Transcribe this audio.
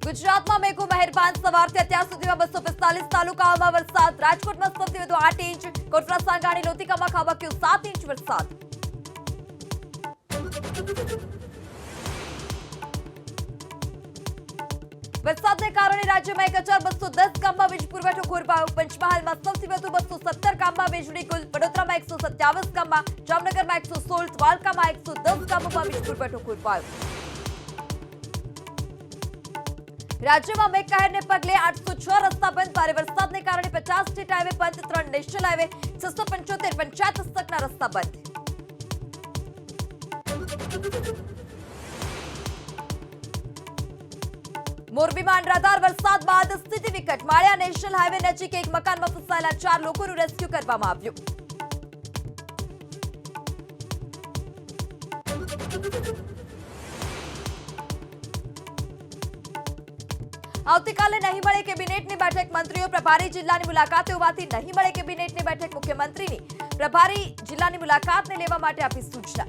ગુજરાતમાં મેઘો મહેરબાન સવારથી અત્યાર સુધીમાં 245 તાલુકાઓમાં વરસાદ. રાજકોટમાં સૌથી વધુ 8 ઇંચ, કોટડા સાંગાણી લોધિકામાં ખાબક્યો 7 ઇંચ વરસાદ. વરસાદને કારણે રાજ્યમાં 1210 ગામમાં વીજ પુરવઠો ખોરવાયો. પંચમહાલમાં સૌથી વધુ 217 ગામમાં વીજળી ગુલ. વડોદરામાં 127 ગામમાં, જામનગરમાં 116, દ્વારકામાં 110 ગામોમાં વીજ પુરવઠો ખોરવાયો. રાજ્યમાં મેઘકહેરને પગલે 806 રસ્તા બંધ. ભારે વરસાદને કારણે 50 સ્ટેટ હાઈવે બંધ, 3 નેશનલ હાઈવે, 675 પંચાયત હસ્તકના રસ્તા બંધ. મોરબીમાં અનરાધાર વરસાદ બાદ સ્થિતિ વિકટ. માળિયા નેશનલ હાઈવે નજીક એક મકાનમાં ફસાયેલા 4 લોકોનું રેસ્ક્યુ કરવામાં આવ્યું. આવતીકાલે નહીં મળે કેબિનેટની બેઠક. મંત્રીઓ પ્રભારી જિલ્લાની મુલાકાતે હોવાથી નહીં મળે કેબિનેટની બેઠક. મુખ્યમંત્રીની પ્રભારી જિલ્લાની મુલાકાતને લેવા માટે આપી સૂચના.